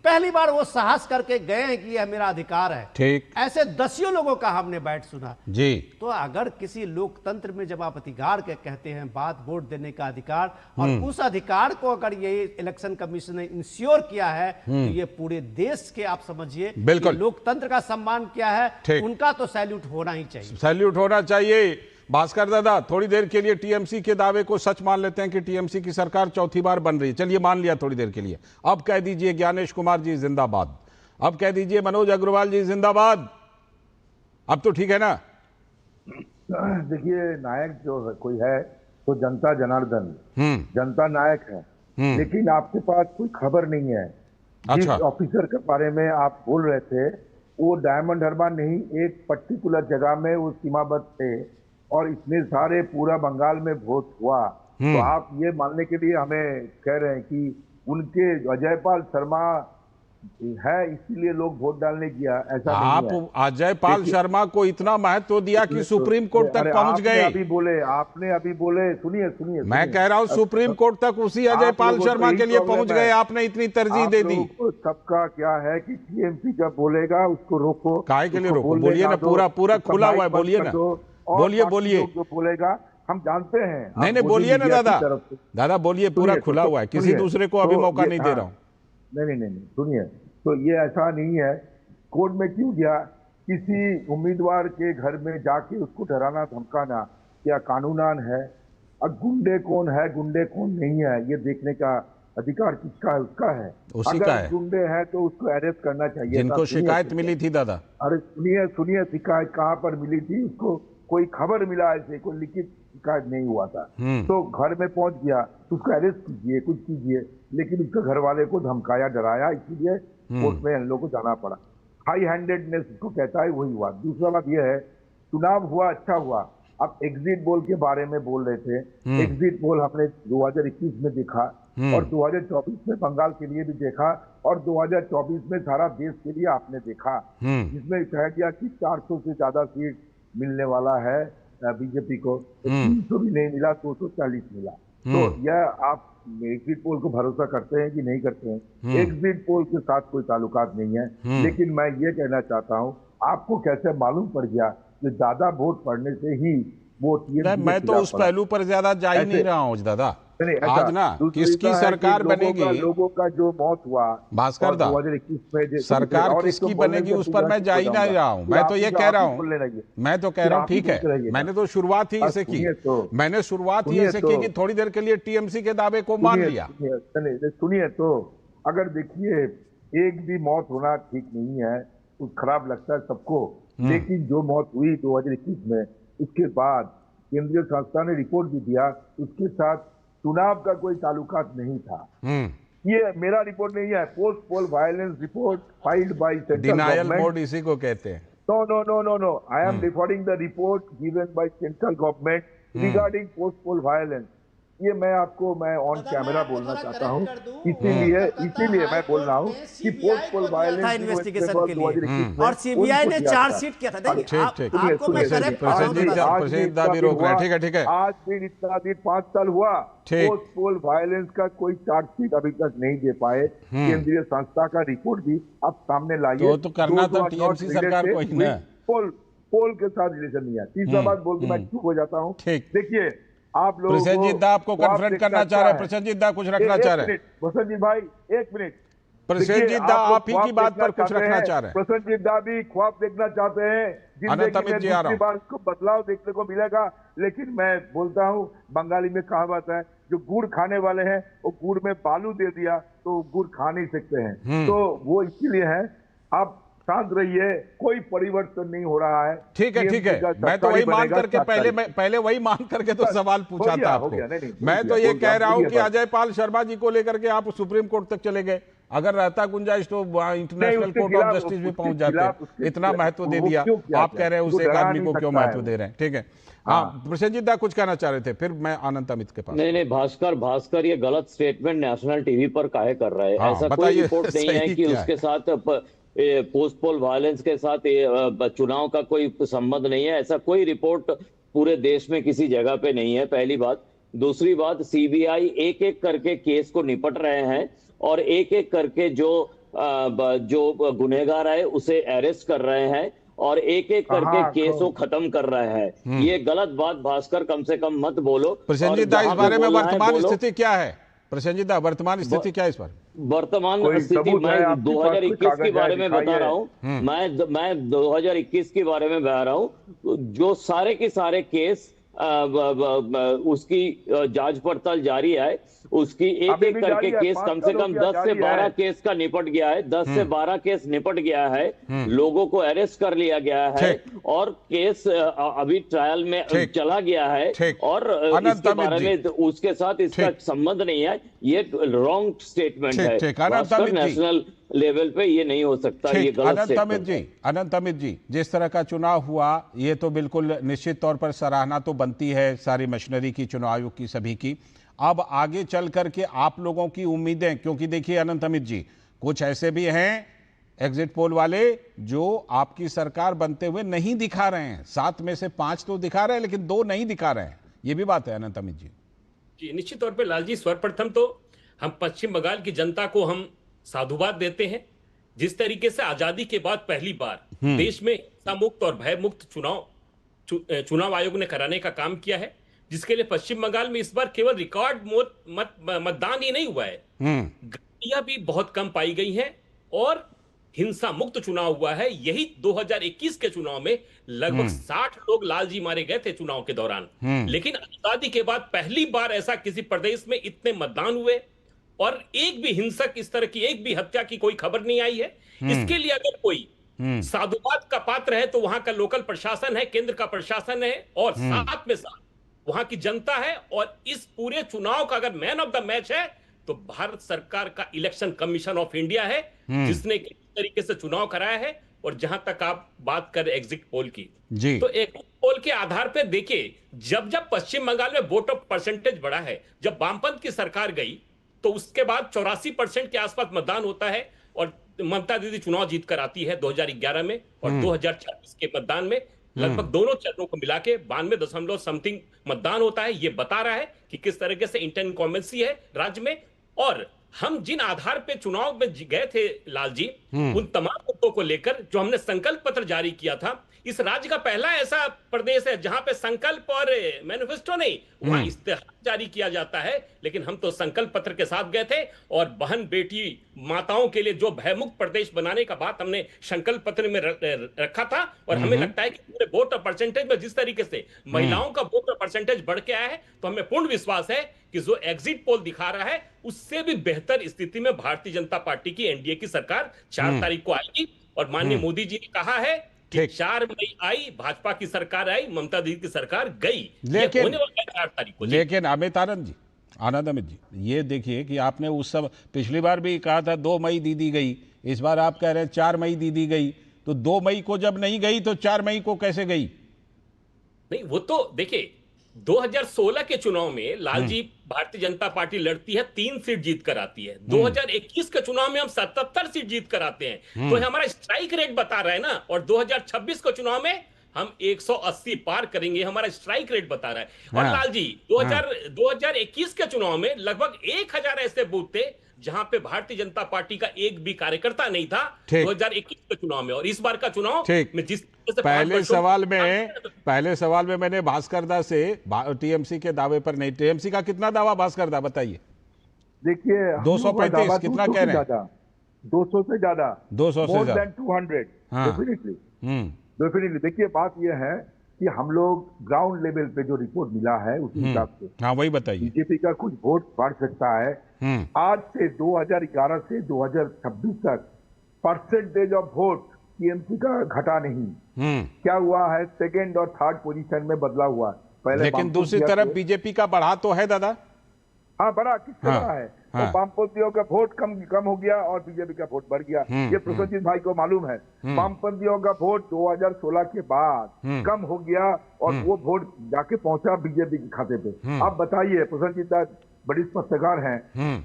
M: पहली बार वो साहस करके गए हैं कि यह मेरा अधिकार है।
A: ठीक, ऐसे
M: दसियों लोगों का हमने बैठ सुना
A: जी।
M: तो अगर किसी लोकतंत्र में जब आप अधिकार के कहते हैं बात, वोट देने का अधिकार, और उस अधिकार को अगर ये इलेक्शन कमीशन ने इंश्योर किया है तो ये पूरे देश के आप समझिए
A: बिल्कुल
M: लोकतंत्र का सम्मान किया है। उनका तो सैल्यूट होना ही चाहिए,
A: सैल्यूट होना चाहिए। भास्कर दादा, थोड़ी देर के लिए टीएमसी के दावे को सच मान लेते हैं कि टीएमसी की सरकार चौथी बार बन रही है। चलिए मान लिया थोड़ी देर के लिए। अब कह दीजिए ज्ञानेश कुमार जी जिंदाबाद, अब कह दीजिए मनोज अग्रवाल जी जिंदाबाद। अब तो ठीक है ना?
N: देखिए, नायक जो कोई है तो जनता जनार्दन, जनता नायक है। लेकिन आपके पास कोई खबर नहीं है। जिस ऑफिसर के बारे में आप बोल रहे थे वो डायमंड हार्बर नहीं, एक पर्टिकुलर जगह में वो सीमाबद्ध थे और इतने सारे पूरा बंगाल में वोट हुआ। तो आप ये मानने के लिए हमें कह रहे हैं कि उनके अजयपाल शर्मा है इसीलिए लोग वोट डालने गया? ऐसा
A: आप
N: नहीं है।
A: अजयपाल शर्मा को इतना महत्व दिया कि सुप्रीम कोर्ट तक पहुंच गए।
N: आपने अभी बोले, सुनिए,
A: मैं कह रहा हूं सुप्रीम कोर्ट तक उसी अजयपाल शर्मा के लिए पहुंच गए। आपने इतनी तरजीह दे दी।
N: सबका क्या है कि टीएमसी जब बोलेगा उसको रोको।
A: काहे के लिए रोको? बोलिए ना, पूरा खुला हुआ है, बोलिए ना, बोलिए
N: जो बोलेगा हम जानते हैं।
A: नहीं बोलिए ना दादा बोलिए, पूरा खुला हुआ है, किसी दूसरे को अभी मौका नहीं दे रहा हूँ।
N: नहीं, सुनिए, तो ये ऐसा नहीं है। कोर्ट में क्यों गया? किसी उम्मीदवार के घर में जाके उसको डराना धमकाना क्या कानूनन है? और गुंडे कौन है, गुंडे कौन नहीं है, ये देखने का अधिकार किसका है? उसका है।
A: उसी का है।
N: गुंडे है तो उसको अरेस्ट करना चाहिए।
A: जिनको शिकायत मिली थी दादा।
N: अरे सुनिए, शिकायत कहाँ पर मिली थी? उसको कोई खबर मिला, ऐसे कोई लिखित शिकायत नहीं हुआ था। तो घर में पहुंच गया तो उसको अरेस्ट कीजिए, कुछ कीजिए, लेकिन उसके घर वाले को धमकाया, डराया, इसीलिए कोर्ट में इन लोगों को जाना पड़ा। हाई हैंडेडनेस उसको कहता है, वही हुआ। दूसरा बात यह है, चुनाव हुआ, अच्छा हुआ। अब एग्जिट पोल के बारे में बोल रहे थे। एग्जिट पोल हमने 2021 में देखा और 2024 में बंगाल के लिए भी देखा और 2024 में सारा देश के लिए आपने देखा, जिसमें कहा गया कि 400 से ज्यादा सीट मिलने वाला है बीजेपी को। 300 भी नहीं मिला, 240 मिला। तो यह आप एग्जिट पोल को भरोसा करते हैं कि नहीं करते हैं? एग्जिट पोल के साथ कोई ताल्लुकात नहीं है। लेकिन मैं ये कहना चाहता हूँ, आपको कैसे मालूम पड़ गया कि ज्यादा वोट पड़ने से ही वो
A: मैं तो उस पहलू पर ज्यादा जा ही नहीं रहा हूँ दादा। आज ना किसकी सरकार बनेगी,
N: लोगों का जो मौत हुआ
A: भास्कर दा, सरकार किसकी बनेगी उस पर मैं जा ही नहीं रहा हूँ। मैं तो ये कह रहा हूँ, ठीक है, मैंने तो शुरुआत ही ऐसे की, मैंने शुरुआत ही ऐसे की कि थोड़ी देर के लिए टीएमसी के दावे को मान लिया।
N: सुनिए, तो अगर देखिए एक भी मौत होना ठीक नहीं है, कुछ खराब लगता है सबको, लेकिन जो मौत हुई 2021 में, उसके बाद केंद्रीय संस्था ने रिपोर्ट भी दिया, उसके साथ चुनाव का कोई ताल्लुकात नहीं था। ये मेरा रिपोर्ट नहीं है, post pole violence report filed by central government.
A: Denial mode इसी को कहते हैं।
N: No. I am referring the report given by central government regarding post poll violence. ये मैं ऑन कैमरा बोलना चाहता हूँ, इसीलिए मैं बोल रहा हूँ कि पोस्ट पोल वायलेंस
M: इन्वेस्टिगेशन के लिए और सीबीआई ने चार्जशीट किया था।
A: ठीक,
N: आज फिर इतना दिन 5 साल हुआ, पोस्ट पोल वायलेंस का कोई चार्जशीट अभी तक नहीं दे पाए। केंद्रीय संस्था का रिपोर्ट भी आप सामने लाइए।
A: तो करना था टीएमसी सरकार को ही ना।
N: पोल के साथ रिलेशन नहीं है। तीसरा बात बोल के मैं चुप हो जाता हूँ। देखिए, आप लोग
A: प्रसेनजीत दा आपको कन्फ्रंट करना चाह रहे हैं। प्रसेनजीत दा कुछ रखना चाह रहे हैं।
N: प्रसेनजीत भाई, एक मिनट।
A: प्रसेनजीत दा आप ही की बात पर कुछ रखना चाह रहे हैं।
N: प्रसेनजीत दा भी ख्वाब देखना चाहते हैं, जिंदगी में दूसरी बार उसको बदलाव देखने को मिलेगा। लेकिन मैं बोलता हूँ, बंगाली में कहावत है, जो गुड़ खाने वाले हैं वो गुड़ में बालू दे दिया तो गुड़ खा नहीं सकते हैं। तो वो इसीलिए है। आप शांत रहिए, कोई परिवर्तन नहीं हो रहा है।
A: ठीक है, ठीक है, मैं तो वही मान करके पहले वही मान करके तो सवाल पूछा था आपको। मैं तो ये कह रहा हूं कि अजय पाल शर्मा जी को लेकर के आप सुप्रीम कोर्ट तक चले गए, अगर रहता गुंजाइश तो इंटरनेशनल कोर्ट ऑफ जस्टिस भी पहुंच जाते। इतना महत्व दे दिया, आप कह रहे हैं उस एक आदमी को क्यों महत्व दे रहे हैं। ठीक है, हाँ प्रसेनजीत दा कुछ कहना चाह रहे थे, फिर मैं अनंत अमित के पास।
L: नहीं, भास्कर ये गलत स्टेटमेंट नेशनल टीवी पर काहे कर रहा है? ऐसा कोई रिपोर्ट नहीं है कि उसके साथ पोस्ट पोल वायलेंस के साथ चुनाव का कोई संबंध नहीं है। ऐसा कोई रिपोर्ट पूरे देश में किसी जगह पे नहीं है, पहली बात। दूसरी बात, सीबीआई एक एक करके केस को निपट रहे हैं और एक एक करके जो गुनहगार है उसे अरेस्ट कर रहे हैं और एक एक करके केस को खत्म कर रहे हैं। ये गलत बात भास्कर कम से कम मत बोलो।
A: प्रसेनजीत दा, इस बारे में वर्तमान स्थिति क्या है? प्रसेनजीत दा, वर्तमान स्थिति क्या है इस पर?
L: वर्तमान स्थिति मैं 2021 के बारे में बता रहा हूं। मैं 2021 के बारे में बता रहा हूं। जो सारे के सारे केस उसकी जांच पड़ताल जारी है। उसकी एक एक करके केस कम से कम 10 से 12 केस का निपट गया है। 10 से 12 केस निपट गया है। लोगों को अरेस्ट कर लिया गया है और केस अभी ट्रायल में चला गया है और इसके बारे में उसके साथ इसका संबंध नहीं है। ये रॉन्ग स्टेटमेंट है। नेशनल लेवल पे ये नहीं हो सकता। ये गलत स्टेटमेंट है।
A: अनंत अमित जी, जिस तरह का चुनाव हुआ ये तो बिल्कुल निश्चित तौर पर सराहना तो बनती है सारी मशीनरी की, चुनाव आयोग की, सभी की। अब आगे चल करके आप लोगों की उम्मीदें, क्योंकि देखिए अनंत अमित जी, कुछ ऐसे भी हैं एग्जिट पोल वाले जो आपकी सरकार बनते हुए नहीं दिखा रहे हैं। 7 में से 5 तो दिखा रहे हैं लेकिन 2 नहीं दिखा रहे हैं। ये भी बात है अनंत अमित जी।
O: जी निश्चित तौर पे लाल जी, सर्वप्रथम तो हम पश्चिम बंगाल की जनता को हम साधुवाद देते हैं। जिस तरीके से आजादी के बाद पहली बार देश में हिंसा मुक्त और भय मुक्त चुनाव आयोग ने कराने का काम किया है, जिसके लिए पश्चिम बंगाल में इस बार केवल रिकॉर्ड मतदान ही नहीं हुआ है, गलतियां भी बहुत कम पाई गई हैं और हिंसा मुक्त चुनाव हुआ है। यही 2021 के चुनाव में लगभग 60 लोग लालजी मारे गए थे चुनाव के दौरान। लेकिन आजादी के बाद पहली बार ऐसा किसी प्रदेश में इतने मतदान हुए और एक भी हिंसक, इस तरह की एक भी हत्या की कोई खबर नहीं आई है। इसके लिए अगर कोई साधुवाद का पात्र है तो वहां का लोकल प्रशासन है, केंद्र का प्रशासन है और साथ में साथ वहां की जनता है। और इस पूरे चुनाव का अगर मैन ऑफ द मैच है तो भारत सरकार का इलेक्शन कमीशन ऑफ इंडिया है, जिसने किस तरीके से चुनाव कराया है। और जहां तक आप बात कर एग्जिट पोल की, तो एग्जिट पोल के आधार पर देखिए, जब पश्चिम बंगाल में वोट ऑफ परसेंटेज बढ़ा है, जब वामपंथ की सरकार गई तो उसके बाद 84% के आसपास मतदान होता है और ममता दीदी चुनाव जीत कर आती है 2011 में और 2026 के मतदान में लगभग दोनों चरणों को मिला के 92 समथिंग मतदान होता है। ये बता रहा है कि किस तरीके से इंटरकॉमेंसी है राज्य में। और हम जिन आधार पे चुनाव में गए थे लाल जी, उन तमाम मुद्दों को लेकर जो हमने संकल्प पत्र जारी किया था, इस राज्य का पहला ऐसा प्रदेश है जहां पे संकल्प और मैनिफेस्टो नहीं, वहां इस्तेहार जारी किया जाता है। लेकिन हम तो संकल्प पत्र के साथ गए थे और बहन बेटी माताओं के लिए जो भयमुक्त प्रदेश बनाने का बात हमने संकल्प पत्र में रखा था। और हमें लगता है कि पूरे वोट परसेंटेज में जिस तरीके से महिलाओं का वोट परसेंटेज बढ़ के आया है, तो हमें पूर्ण विश्वास है कि जो एग्जिट पोल दिखा रहा है उससे भी बेहतर स्थिति में भारतीय जनता पार्टी की, एनडीए की सरकार 4 तारीख को आएगी। और माननीय मोदी जी ने कहा है कि 4 मई आई, भाजपा की सरकार आई, ममता दीदी की सरकार गई।
A: लेकिन
O: होने वाला है 4 तारीख को।
A: लेकिन आनंद अमित जी, ये देखिए कि आपने उस सब पिछली बार भी कहा था 2 मई दीदी गई, इस बार आप कह रहे हैं 4 मई दीदी गई। तो 2 मई को जब नहीं गई तो 4 मई को कैसे गई?
O: नहीं, वो तो देखिए 2016 के चुनाव में लालजी भारतीय जनता पार्टी लड़ती है, 3 सीट जीत कर आती है। 2021 के चुनाव में हम 77 सीट जीत कर आते हैं, तो हमारा स्ट्राइक रेट बता रहा है ना। और 2026 के चुनाव में हम 180 पार करेंगे, हमारा स्ट्राइक रेट बता रहा है। और लालजी 2021 के चुनाव में लगभग 1000 ऐसे बूथ थे जहां पे भारतीय जनता पार्टी का एक भी कार्यकर्ता नहीं था 2021 के चुनाव में। और इस बार का चुनाव में जिस
A: पहले सवाल में मैंने भास्कर दा से टीएमसी के दावे पर नहीं, टीएमसी का कितना दावा भास्कर दा बताइए?
N: देखिए
A: 235 कितना कह रहे हैं?
N: 200 से ज्यादा,
A: 200 से ज्यादा,
N: 200 डेफिनेटली। देखिए बात यह है कि हम लोग ग्राउंड लेवल पे जो रिपोर्ट मिला है उस हिसाब से,
A: हाँ वही बताइए,
N: बीजेपी का कुछ वोट बढ़ सकता है। आज से 2011 से 2026 तक परसेंटेज ऑफ वोट टीएमसी का घटा नहीं। क्या हुआ है, सेकेंड और थर्ड पोजीशन में बदला हुआ है। पहले
A: लेकिन दूसरी तरफ बीजेपी का बढ़ा तो है दादा।
N: हाँ बढ़ा, किसका बढ़ा है? तो वामपंथियों का वोट कम हो गया और बीजेपी का वोट बढ़ गया। ये प्रसन्नजीत भाई को मालूम है। वामपंथियों का वोट 2016 के बाद कम हो गया और वो वोट जाके पहुंचा बीजेपी के खाते पे। अब बताइए, प्रसन्नजीत बड़ी स्पष्टकार हैं,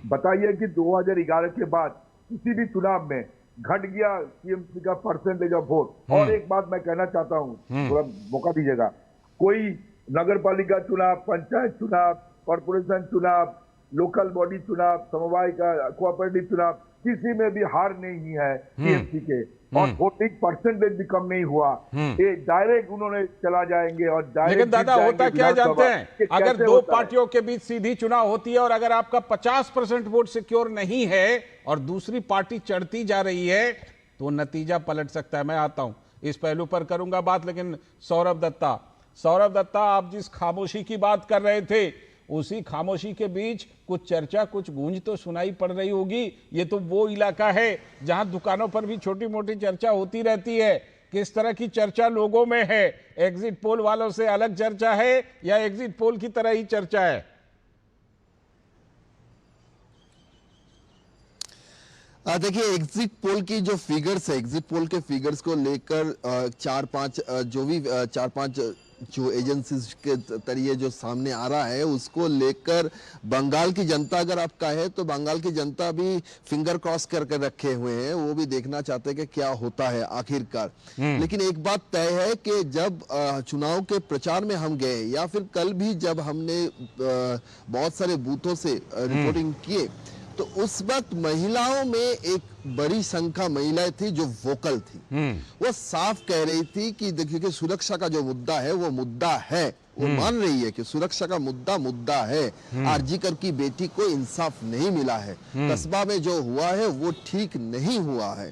N: बताइए कि 2011 के बाद किसी भी चुनाव में घट गया टीएमसी का परसेंटेज ऑफ वोट। और एक बात मैं कहना चाहता हूँ, थोड़ा मौका दीजिएगा, कोई नगर पालिका चुनाव, पंचायत चुनाव, कॉर्पोरेशन चुनाव, लोकल बॉडी चुनाव, समवाय का कोऑपरेटिव चुनाव, किसी में भी हार नहीं है टीएमसी के, और वोटिंग परसेंटेज भी कम नहीं हुआ। ये डायरेक्ट उन्होंने चला जाएंगे और डायरेक्ट।
A: लेकिन दादा होता क्या जानते हैं, अगर दो पार्टियों के बीच सीधी चुनाव होती है और अगर आपका 50% वोट सिक्योर नहीं है और दूसरी पार्टी चढ़ती जा रही है तो नतीजा पलट सकता है। मैं आता हूं, इस पहलू पर करूंगा बात, लेकिन सौरभ दत्ता, आप जिस खामोशी की बात कर रहे थे, उसी खामोशी के बीच कुछ चर्चा, कुछ गूंज तो सुनाई पड़ रही होगी। ये तो वो इलाका है जहां दुकानों पर भी छोटी मोटी चर्चा होती रहती है। किस तरह की चर्चा लोगों में है? एग्जिट पोल वालों से अलग चर्चा है या एग्जिट पोल की तरह ही चर्चा है?
K: देखिए, एग्जिट पोल की जो फिगर्स है, एग्जिट पोल के फिगर्स को लेकर चार पांच जो एजेंसीज के तरीके जो सामने आ रहा है, उसको लेकर बंगाल की जनता, अगर आप कहे तो बंगाल की जनता भी फिंगर क्रॉस करके रखे हुए हैं। वो भी देखना चाहते हैं कि क्या होता है आखिरकार। लेकिन एक बात तय है कि जब चुनाव के प्रचार में हम गए, या फिर कल भी जब हमने बहुत सारे बूथों से रिपोर्टिंग किए, तो उस वक्त महिलाओं में एक बड़ी संख्या महिलाएं थी जो वोकल थी। वो साफ कह रही थी कि देखिए कि सुरक्षा का जो मुद्दा है वो मुद्दा है। वो मान रही है कि सुरक्षा का मुद्दा है। आरजीकर की बेटी को इंसाफ नहीं मिला है, कस्बा में जो हुआ है वो ठीक नहीं हुआ है।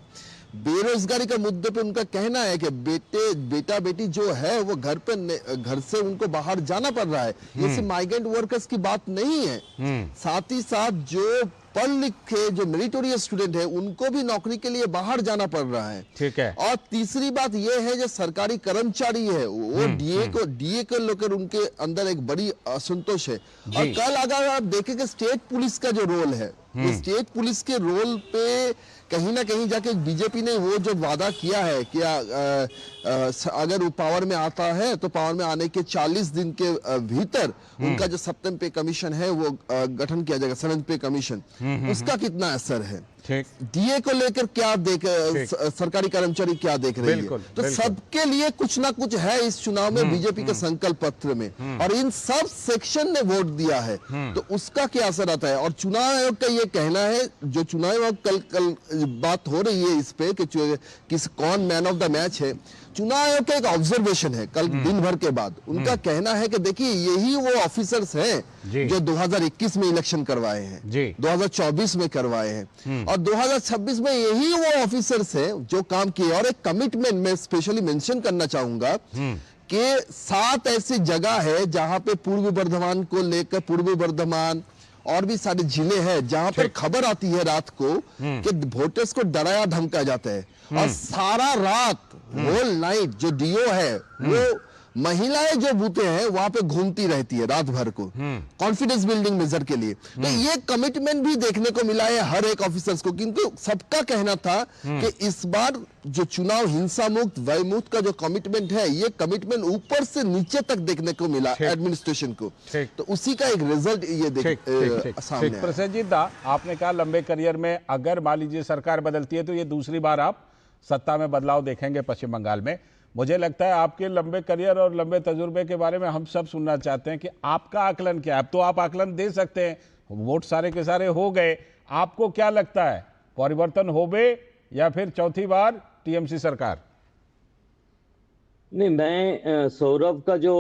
K: बेरोजगारी के मुद्दे पे उनका कहना है कि बेटा बेटी जो है वो घर से उनको बाहर जाना पड़ रहा है। ये सिर्फ माइग्रेंट वर्कर्स की बात नहीं है, साथ ही साथ जो पढ़ लिखे जो मेरिटोरियस स्टूडेंट है उनको भी नौकरी के लिए बाहर जाना पड़ रहा है।
A: ठीक है।
K: और तीसरी बात यह है जो सरकारी कर्मचारी है वो डीए को लेकर उनके अंदर एक बड़ी असंतोष है। और कल अगर आप देखें कि स्टेट पुलिस का जो रोल है, स्टेट पुलिस के रोल पे कहीं ना कहीं जाके बीजेपी ने वो जो वादा किया है कि अगर वो पावर में आता है तो पावर में आने के 40 दिन के भीतर उनका जो सप्तम पे कमीशन है वो गठन किया जाएगा, 7th पे कमीशन, उसका कितना असर है? डीए को लेकर क्या सरकारी कर्मचारी क्या देख रहे हैं? तो सबके लिए कुछ ना कुछ है इस चुनाव में बीजेपी के संकल्प पत्र में, और इन सब सेक्शन ने वोट दिया है, तो उसका क्या असर आता है? और चुनाव आयोग का ये कहना है, जो चुनाव आयोग कल बात हो रही है इस पे कि कौन मैन ऑफ द मैच है, चुनाव आयोग का एक ऑब्जर्वेशन है कल दिन भर के बाद, उनका कहना है कि देखिए यही वो ऑफिसर्स हैं जो 2021 में इलेक्शन करवाए हैं, 2024 में करवाए हैं, और 2026 में यही वो ऑफिसर्स हैं जो काम किए। और एक कमिटमेंट में स्पेशली मेंशन करना चाहूंगा कि 7 ऐसी जगह है जहां पे पूर्वी बर्धमान को लेकर, पूर्वी बर्धमान और भी सारे जिले हैं जहां पर खबर आती है रात को कि वोटर्स को डराया धमकाया जाता है, और सारा रात होल नाइट जो डीओ है वो महिलाएं जो बूते हैं वहां पे घूमती रहती है रात भर को, कॉन्फिडेंस बिल्डिंग मेजर के लिए। तो ये कमिटमेंट भी देखने को मिला है हर एक ऑफिसर्स को, किंतु सबका कहना था कि इस बार जो चुनाव हिंसा मुक्त, भय मुक्त का जो कमिटमेंट है, ये कमिटमेंट ऊपर से नीचे तक देखने को मिला एडमिनिस्ट्रेशन को, तो उसी का एक रिजल्ट ये सामने आया।
A: प्रसेनजीत दा, आपने कहा लंबे करियर में अगर मान लीजिए सरकार बदलती है तो ये दूसरी बार आप सत्ता में बदलाव देखेंगे पश्चिम बंगाल में। मुझे लगता है आपके लंबे करियर और लंबे तजुर्बे के बारे में हम सब सुनना चाहते हैं कि आपका आकलन क्या है। अब तो आप आकलन दे सकते हैं, वोट सारे के सारे हो गए, आपको क्या लगता है परिवर्तन होवे या फिर चौथी बार टीएमसी सरकार?
L: नहीं, मैं सौरभ का जो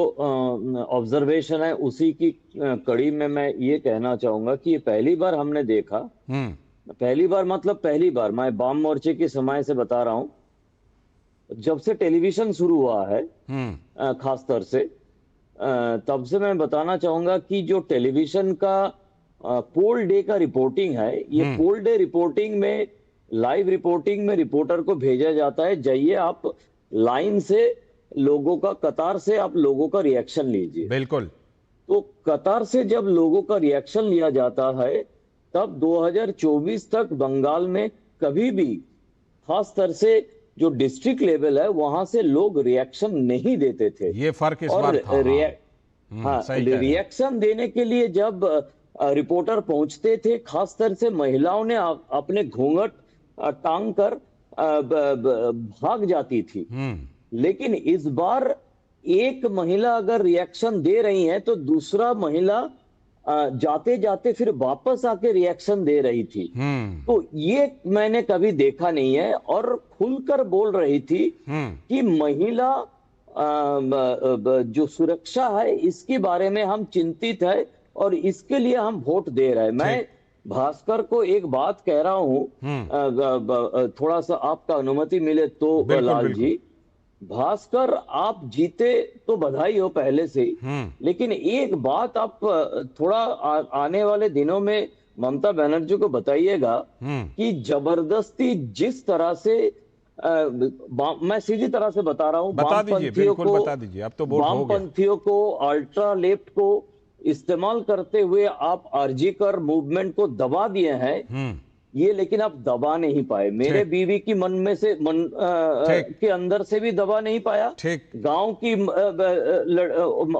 L: ऑब्जर्वेशन है उसी की कड़ी में मैं ये कहना चाहूंगा कि ये पहली बार हमने देखा, पहली बार मतलब पहली बार, मैं वाम मोर्चे के समय से बता रहा हूं, जब से टेलीविजन शुरू हुआ है खास तौर से, तब से मैं बताना चाहूंगा कि जो टेलीविजन का पोल डे का रिपोर्टिंग है, ये पोल डे रिपोर्टिंग में लाइव रिपोर्टिंग में रिपोर्टर को भेजा जाता है, जाइए आप लाइन से लोगों का, कतार से आप लोगों का रिएक्शन लीजिए।
A: बिल्कुल।
L: तो कतार से जब लोगों का रिएक्शन लिया जाता है, तब 2024 तक बंगाल में कभी भी, खास तर से जो डिस्ट्रिक्ट लेवल है वहां से लोग रिएक्शन नहीं देते थे।
A: ये फर्क इस बार था।
L: हाँ, रिएक्शन देने के लिए जब रिपोर्टर पहुंचते थे, खासतर से महिलाओं ने अपने घूंघट टांग कर भाग जाती थी। लेकिन इस बार एक महिला अगर रिएक्शन दे रही है तो दूसरा महिला जाते जाते फिर वापस आके रिएक्शन दे रही थी। तो ये मैंने कभी देखा नहीं है, और खुलकर बोल रही थी कि महिला जो सुरक्षा है इसके बारे में हम चिंतित है और इसके लिए हम वोट दे रहे हैं। मैं भास्कर को एक बात कह रहा हूं, थोड़ा सा आपका अनुमति मिले तो लाल जी। भास्कर, आप जीते तो बधाई हो पहले से ही, लेकिन एक बात आप थोड़ा आने वाले दिनों में ममता बनर्जी को बताइएगा कि जबरदस्ती जिस तरह से मैं सीधी तरह से बता रहा हूं, वामपंथियों को अल्ट्रा लेफ्ट को इस्तेमाल करते हुए आप आरजीकर मूवमेंट को दबा दिए हैं ये, लेकिन आप दबा नहीं पाए। मेरे बीवी की मन में से के अंदर से भी दबा नहीं पाया, गांव की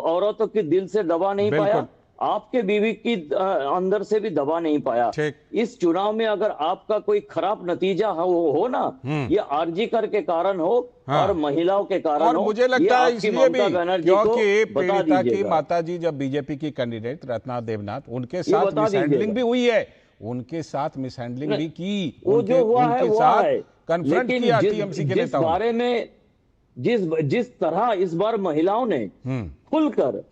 L: औरतों के दिल से दबा नहीं पाया, आपके बीवी की अंदर से भी दबा नहीं पाया। इस चुनाव में अगर आपका कोई खराब नतीजा हो ना, ये आरजीकर के कारण हो और महिलाओं के कारण
A: और
L: हो,
A: मुझे लगता है इसलिए भी क्योंकि
L: बता
A: पीड़िता की
L: दीजिएगा।
A: माता जी जब बीजेपी की कैंडिडेट रत्ना देवनाथ, उनके साथ मिसहैंडलिंग भी हुई है, उनके साथ मिसहैंडलिंग भी की,
L: वो जो हुआ है वो है,
A: कन्फ्रंट
L: लेकिन
A: किया टीएमसी के नेताओं।
L: बारे में जिस तरह इस बार महिलाओं ने खुलकर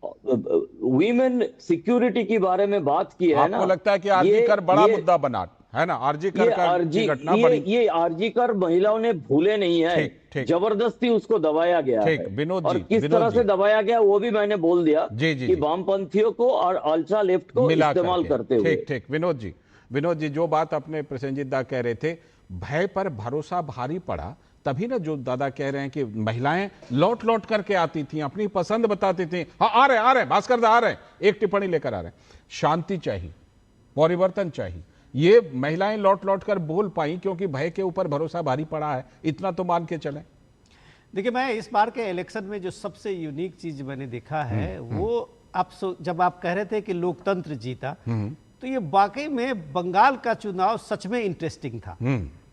L: वीमेन सिक्योरिटी के बारे में बात की है ना,
A: आपको लगता है कि आरजीकर बड़ा मुद्दा बना है ना? आरजीकर की घटना बड़ी,
L: ये आरजीकर महिलाओं ने भूले नहीं है, जबरदस्ती उसको दबाया गया है।
A: विनोद
L: और
A: जी,
L: किस तरह से दबाया गया वो भी मैंने बोल दिया कि वामपंथियों को और अल्ट्रा लेफ्ट को इस्तेमाल करते हुए।
A: ठीक। विनोद जी, जो बात अपने प्रसेनजीत दा कह रहे थे, भय पर भरोसा भारी पड़ा, तभी ना जो दादा कह रहे हैं कि महिलाएं लौट लौट करके आती थी, अपनी पसंद बताती थी। हाँ, आ रहे भास्कर दा आ रहे, एक टिप्पणी लेकर आ रहे। शांति चाहिए, परिवर्तन चाहिए, ये महिलाएं लौट लौट कर बोल पाई क्योंकि भय के ऊपर भरोसा भारी पड़ा है, इतना तो मान के चलें।
M: देखिए, मैं इस बार के इलेक्शन में जो सबसे यूनिक चीज मैंने देखा है वो जब आप कह रहे थे कि लोकतंत्र जीता, तो ये वाकई में बंगाल का चुनाव सच में इंटरेस्टिंग था।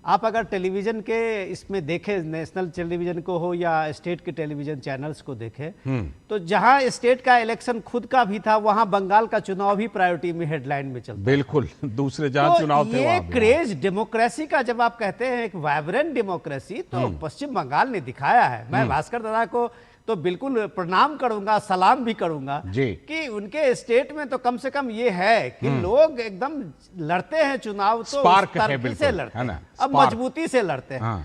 M: आप अगर टेलीविजन के इसमें देखें, नेशनल टेलीविजन को हो या स्टेट के टेलीविजन चैनल्स को देखें, तो जहां स्टेट का इलेक्शन खुद का भी था, वहां बंगाल का चुनाव भी प्रायोरिटी में हेडलाइन में चलता।
A: बिल्कुल, दूसरे जहां चुनाव थे
M: ये क्रेज डेमोक्रेसी का, जब आप कहते हैं एक वाइब्रेंट डेमोक्रेसी, तो पश्चिम बंगाल ने दिखाया है। मैं भास्कर दादा को तो बिल्कुल प्रणाम करूंगा, सलाम भी करूंगा कि उनके स्टेट में तो कम से कम ये है कि लोग एकदम लड़ते हैं चुनाव, तो तर्क से लड़ते हैं, अब मजबूती से लड़ते हैं।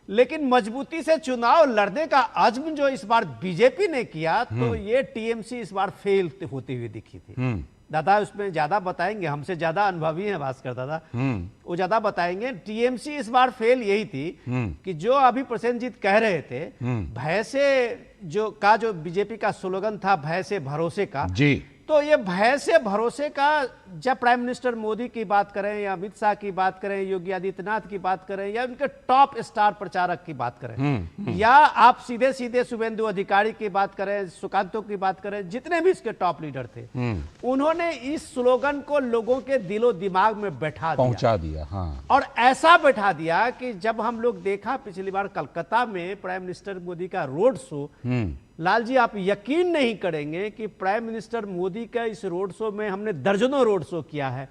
M: लेकिन मजबूती से चुनाव लड़ने का अज़्म जो इस बार बीजेपी ने किया, तो ये टीएमसी इस बार फेल होती हुई दिखी थी। दादा उसमें ज्यादा बताएंगे, हमसे ज्यादा अनुभवी हैं भास्कर दादा, वो ज्यादा बताएंगे। टीएमसी इस बार फेल यही थी कि जो अभी प्रसेनजीत कह रहे थे, भय से जो बीजेपी का स्लोगन था, भय से भरोसे का, तो ये भय से भरोसे का, जब प्राइम मिनिस्टर मोदी की बात करें या अमित शाह की बात करें, योगी आदित्यनाथ की बात करें, या उनके टॉप स्टार प्रचारक की बात करें, या आप सीधे सीधे शुभेंदु अधिकारी की बात करें, सुकांतो की बात करें, जितने भी इसके टॉप लीडर थे, उन्होंने इस स्लोगन को लोगों के दिलो दिमाग में पहुंचा दिया। और ऐसा बैठा दिया कि जब हम लोग देखा पिछली बार कलकत्ता में प्राइम मिनिस्टर मोदी का रोड शो, लाल जी आप यकीन नहीं करेंगे कि प्राइम मिनिस्टर मोदी का इस रोड शो में हमने दर्जनों रोड शो किया है,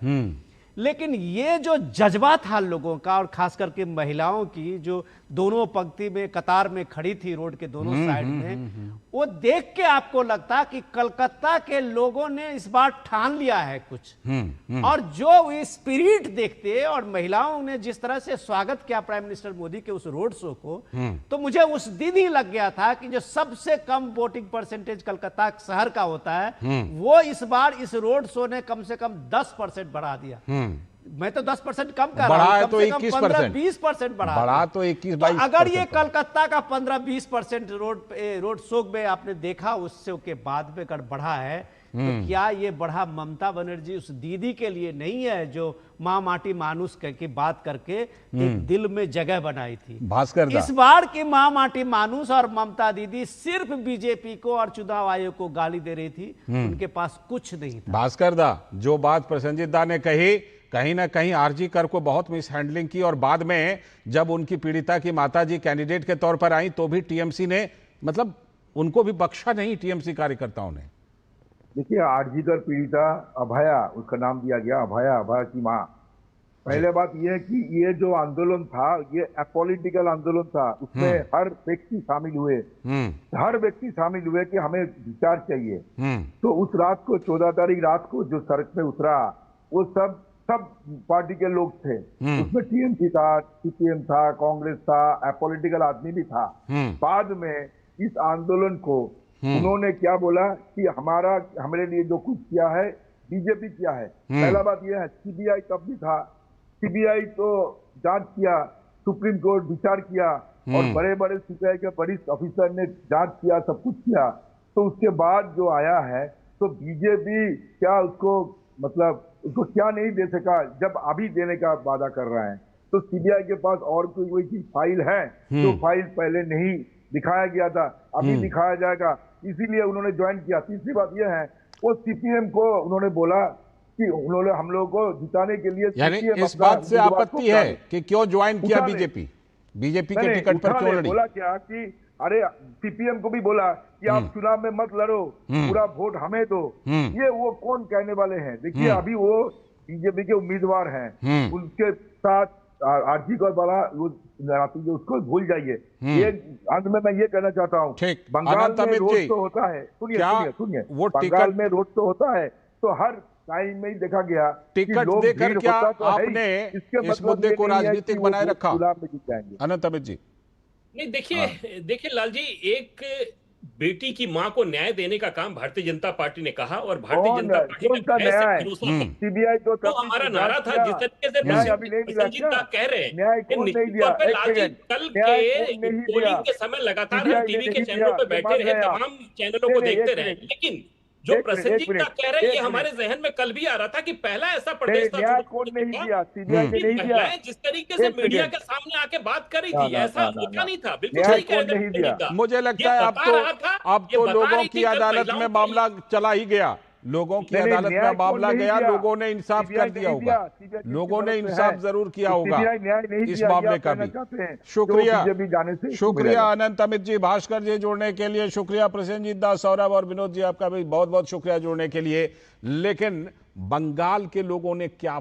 M: लेकिन ये जो जज्बा था लोगों का, और खास करके महिलाओं की जो दोनों पंक्ति में कतार में खड़ी थी रोड के दोनों साइड में, वो देख के आपको लगता कि कलकत्ता के लोगों ने इस बार ठान लिया है कुछ। और जो स्पिरिट देखते और महिलाओं ने जिस तरह से स्वागत किया प्राइम मिनिस्टर मोदी के उस रोड शो को, तो मुझे उस दिन ही लग गया था कि जो सबसे कम वोटिंग परसेंटेज कलकत्ता शहर का होता है, वो इस बार इस रोड शो ने कम से कम 10% बढ़ा दिया। मैं तो 10% कम कर रहा
A: बढ़ा
M: हूं,
A: है
M: कम
A: तो
M: से कम
A: 21%,
M: 15-20%
A: बढ़ा तो 21-22%।
M: अगर ये कलकत्ता का 15-20% रोड शो में आपने देखा, उससे के बाद में अगर बढ़ा है, तो क्या ये बढ़ा ममता बनर्जी उस दीदी के लिए नहीं है जो माँ माटी मानुस की बात करके एक दिल में जगह बनाई थी?
A: भास्कर
M: इस बार की माँ माटी मानुस और ममता दीदी सिर्फ बीजेपी को और चुनाव आयोग को गाली दे रही थी, उनके पास कुछ नहीं था।
A: भास्कर दा, जो बात प्रसन्नजीत दा ने कही, कहीं ना कहीं आरजी कर को बहुत मिस हैंडलिंग की, और बाद में जब उनकी पीड़िता की माताजी कैंडिडेट के तौर पर आई तो भी टीएमसी ने, मतलब उनको भी बख्शा नहीं टीएमसी कार्यकर्ताओं ने।
N: देखिए, आरजीकर पीड़िता अभया, उसका नाम दिया गया अभया, अभया की माँ। पहले बात यह है कि ये जो आंदोलन था, ये अपॉलिटिकल आंदोलन था, उसमें हर व्यक्ति शामिल हुए, हर व्यक्ति शामिल हुए कि हमें विचार चाहिए। तो उस रात को 14 तारीख रात को जो सड़क पे उतरा, वो सब पार्टी के लोग थे। उसमें टीएमसी था, सीपीएम था, कांग्रेस था, अपॉलिटिकल आदमी भी था। बाद में इस आंदोलन को उन्होंने क्या बोला कि हमारे लिए जो कुछ किया है बीजेपी किया है। पहला बात यह है, सीबीआई तब भी था, सीबीआई तो जांच किया, सुप्रीम कोर्ट विचार किया, और बड़े बड़े सीबीआई के वरिष्ठ ऑफिसर ने जांच किया, सब कुछ किया। तो उसके बाद जो आया है, तो बीजेपी क्या उसको, मतलब उसको क्या नहीं दे सका, जब अभी देने का वादा कर रहा है। तो सीबीआई के पास और कोई चीज फाइल है, तो फाइल पहले नहीं दिखाया गया था, अभी दिखाया जाएगा, इसीलिए उन्होंने ज्वाइन किया। तीसरी बात यह है, वो सीपीएम को उन्होंने बोला कि उन्होंने हम लोगों को जिताने के लिए,
A: यानी इस बात से आपत्ति है कि क्यों ज्वाइन किया बीजेपी के टिकट पर क्यों लड़ी?
N: बोला क्या कि अरे सीपीएम को भी बोला कि आप चुनाव में मत लड़ो, पूरा वोट हमें दो। ये वो कौन कहने वाले हैं? देखिए, अभी वो बीजेपी के उम्मीदवार हैं, उनके साथ आरजी को बड़ा उसको भूल जाइए। ये अंत में मैं ये कहना चाहता हूँ, बंगाल में रोड शो होता है, सुनिए, बंगाल में रोड शो होता है, तो हर टाइम में ही देखा गया
A: टिकट देकर क्या आपने इस मुद्दे को राजनीतिक बनाए रखा? अनंत अमित जी,
O: नहीं, देखिए लाल जी, एक बेटी की मां को न्याय देने का काम भारतीय जनता पार्टी ने कहा, और भारतीय जनता पार्टी ने
N: सीबीआई
O: तो हमारा नारा था, जिस तरीके से प्रसन्नजीत दा कह रहे हैं कि निश्चित तौर पे लाल जी, कल के पोलिंग के समय लगातार हम टीवी के चैनलों पे बैठे रहे, तमाम चैनलों को देखते रहे, लेकिन जो प्रसन्नजीत दा कह रहे हैं, ये हमारे जहन में कल भी आ रहा था कि पहला ऐसा प्रदेश था जिस तरीके से मीडिया के सामने आके बात कर रही थी, ऐसा होता नहीं था। बिल्कुल सही कह रहे हैं।
A: मुझे लगता है अब तो लोगों की अदालत में मामला चला ही गया, लोगों की अदालत में मामला गया, लोगों ने इंसाफ कर दिया होगा, लोगों ने इंसाफ जरूर किया होगा इस मामले का भी। शुक्रिया अनंत अमित जी, भास्कर जी जुड़ने के लिए शुक्रिया, प्रसन्नजीत दास, सौरभ और विनोद जी आपका भी बहुत बहुत शुक्रिया जुड़ने के लिए। लेकिन बंगाल के लोगों ने क्या